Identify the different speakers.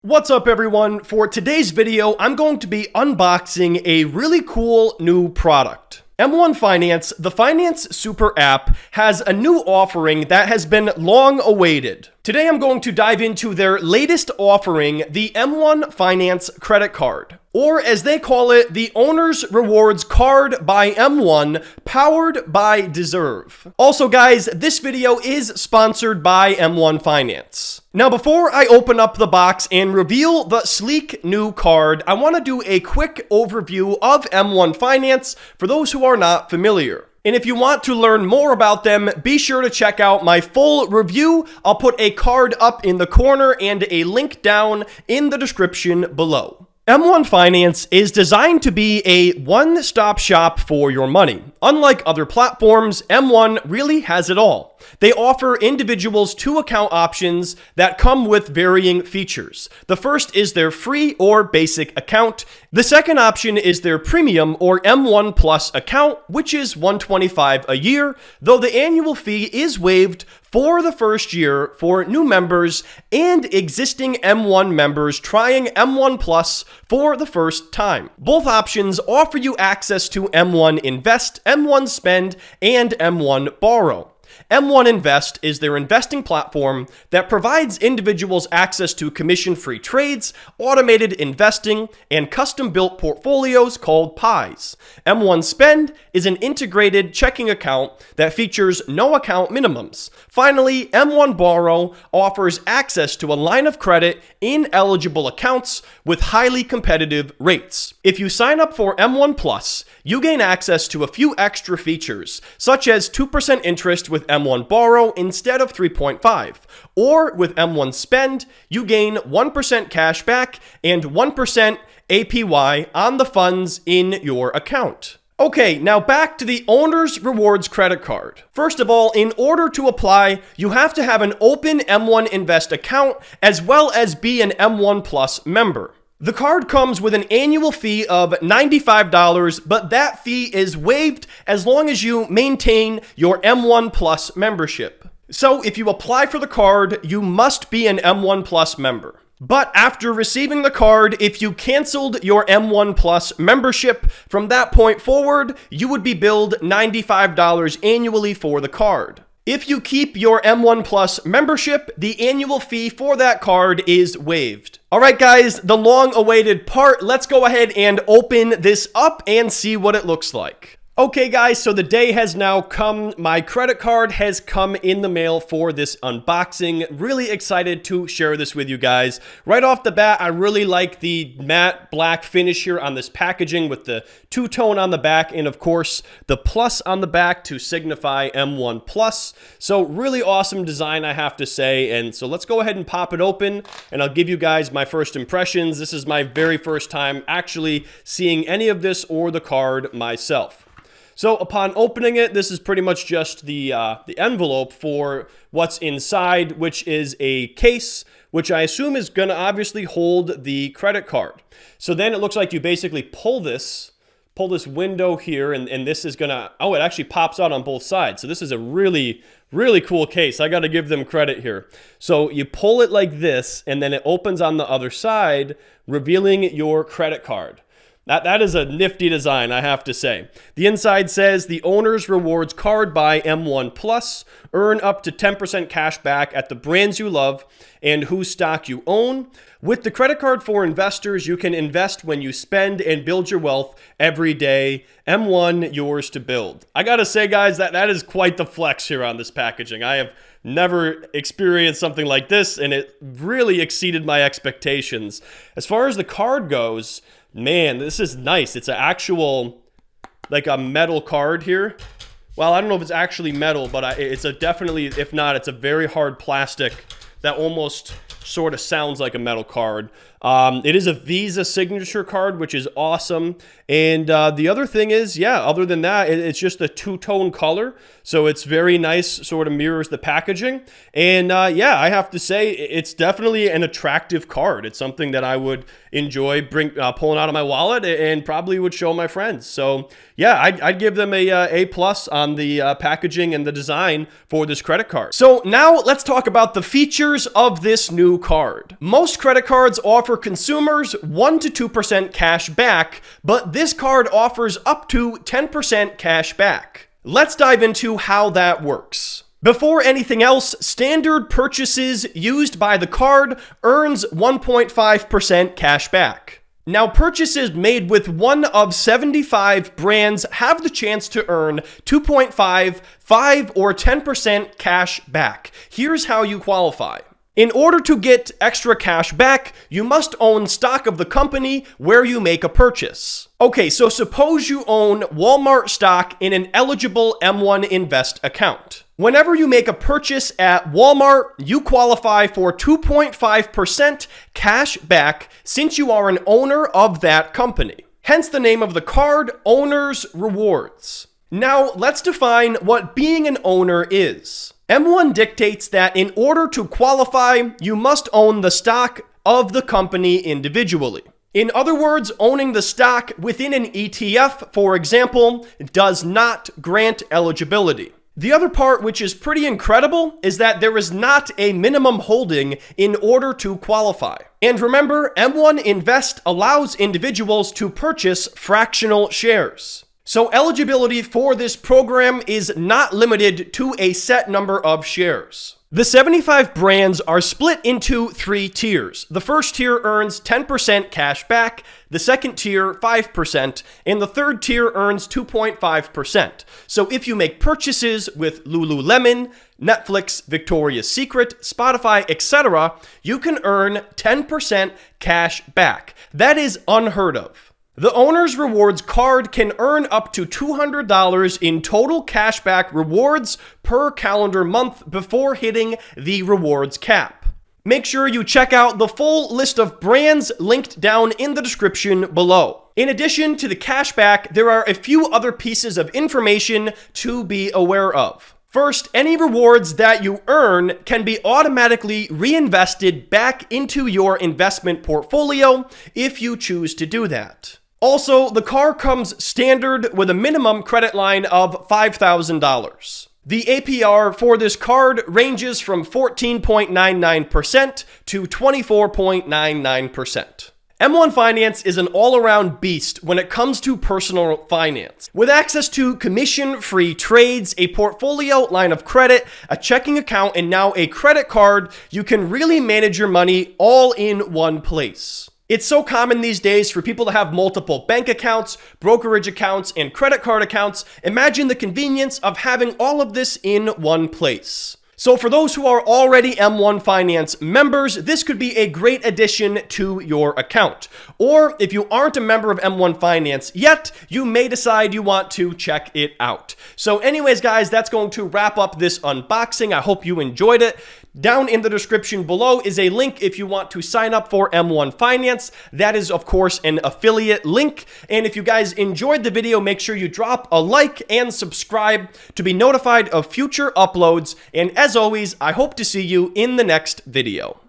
Speaker 1: What's up everyone? For today's video, I'm going to be unboxing a really cool new product. M1 Finance, the finance super app, has a new offering that has been long awaited. Today I'm going to dive into their latest offering, the M1 Finance credit card, or as they call it, the Owner's Rewards Card by M1, powered by Deserve. Also guys, this video is sponsored by M1 Finance. Now before I open up the box and reveal the sleek new card, I want to do a quick overview of M1 Finance for those who are not familiar. And if you want to learn more about them, be sure to check out my full review. I'll put a card up in the corner and a link down in the description below. M1 Finance is designed to be a one-stop shop for your money. Unlike other platforms, M1 really has it all. They offer individuals two account options that come with varying features. The first is their free or basic account. The second option is their premium or M1 Plus account, which is $125 a year, though the annual fee is waived for the first year for new members and existing M1 members trying M1 Plus for the first time. Both options offer you access to M1 Invest, M1 Spend, and M1 Borrow. M1 Invest is their investing platform that provides individuals access to commission-free trades, automated investing, and custom-built portfolios called pies. M1 Spend is an integrated checking account that features no account minimums. Finally, M1 Borrow offers access to a line of credit in eligible accounts with highly competitive rates. If you sign up for M1 Plus, you gain access to a few extra features, such as 2% interest with M1 Borrow instead of 3.5%. Or with M1 Spend, you gain 1% cash back and 1% APY on the funds in your account. Okay, now back to the Owner's Rewards credit card. First of all, in order to apply, you have to have an open M1 Invest account as well as be an M1 Plus member. The card comes with an annual fee of $95, but that fee is waived as long as you maintain your M1 Plus membership. So if you apply for the card, you must be an M1 Plus member. But after receiving the card, if you canceled your M1 Plus membership, from that point forward, you would be billed $95 annually for the card. If you keep your M1 Plus membership, the annual fee for that card is waived. All right, guys, the long-awaited part. Let's go ahead and open this up and see what it looks like. Okay guys, so the day has now come. My credit card has come in the mail for this unboxing. Really excited to share this with you guys. Right off the bat, I really like the matte black finish here on this packaging with the two-tone on the back and of course the plus on the back to signify M1 Plus. So really awesome design, I have to say. And so let's go ahead and pop it open and I'll give you guys my first impressions. This is my very first time actually seeing any of this or the card myself. So upon opening it, this is pretty much just the envelope for what's inside, which is a case, which I assume is going to obviously hold the credit card. So then it looks like you basically pull this window here, and this is going to, oh, it actually pops out on both sides. So this is a really, really cool case. I got to give them credit here. So you pull it like this, and then it opens on the other side, revealing your credit card. That is a nifty design, I have to say. The inside says, the Owner's Rewards Card by M1 Plus. Earn up to 10% cash back at the brands you love and whose stock you own. With the credit card for investors, you can invest when you spend and build your wealth every day. M1, yours to build. I gotta say, guys, that is quite the flex here on this packaging. I have never experienced something like this, and it really exceeded my expectations. As far as the card goes, man, this is nice. It's an actual, like a metal card here. Well, I don't know if it's actually metal, but it's a definitely, if not, it's a very hard plastic that almost sort of sounds like a metal card. It is a Visa signature card, which is awesome. And the other thing is, yeah, other than that, it's just a two-tone color. So it's very nice, sort of mirrors the packaging. And yeah, I have to say, it's definitely an attractive card. It's something that I would enjoy pulling out of my wallet and probably would show my friends. So yeah, I'd give them a plus on the packaging and the design for this credit card. So now let's talk about the features of this new new card. Most credit cards offer consumers 1 to 2% cash back, but this card offers up to 10% cash back. Let's dive into how that works. Before anything else, standard purchases used by the card earns 1.5% cash back. Now, purchases made with one of 75 brands have the chance to earn 2.5, 5, or 10% cash back. Here's how you qualify. In order to get extra cash back, you must own stock of the company where you make a purchase. Okay, so suppose you own Walmart stock in an eligible M1 Invest account. Whenever you make a purchase at Walmart, you qualify for 2.5% cash back since you are an owner of that company. Hence the name of the card, Owner's Rewards. Now, let's define what being an owner is. M1 dictates that in order to qualify, you must own the stock of the company individually. In other words, owning the stock within an ETF, for example, does not grant eligibility. The other part, which is pretty incredible, is that there is not a minimum holding in order to qualify. And remember, M1 Invest allows individuals to purchase fractional shares. So eligibility for this program is not limited to a set number of shares. The 75 brands are split into 3 tiers. The first tier earns 10% cash back, the second tier 5%, and the third tier earns 2.5%. So if you make purchases with Lululemon, Netflix, Victoria's Secret, Spotify, etc., you can earn 10% cash back. That is unheard of. The Owner's Rewards card can earn up to $200 in total cashback rewards per calendar month before hitting the rewards cap. Make sure you check out the full list of brands linked down in the description below. In addition to the cashback, there are a few other pieces of information to be aware of. First, any rewards that you earn can be automatically reinvested back into your investment portfolio if you choose to do that. Also, the card comes standard with a minimum credit line of $5,000. The APR for this card ranges from 14.99% to 24.99%. M1 Finance is an all-around beast when it comes to personal finance. With access to commission-free trades, a portfolio line of credit, a checking account, and now a credit card, you can really manage your money all in one place. It's so common these days for people to have multiple bank accounts, brokerage accounts, and credit card accounts. Imagine the convenience of having all of this in one place. So for those who are already M1 Finance members, this could be a great addition to your account. Or if you aren't a member of M1 Finance yet, you may decide you want to check it out. So anyways, guys, that's going to wrap up this unboxing. I hope you enjoyed it. Down in the description below is a link if you want to sign up for M1 Finance. That is, of course, an affiliate link. And if you guys enjoyed the video, make sure you drop a like and subscribe to be notified of future uploads. And as always, I hope to see you in the next video.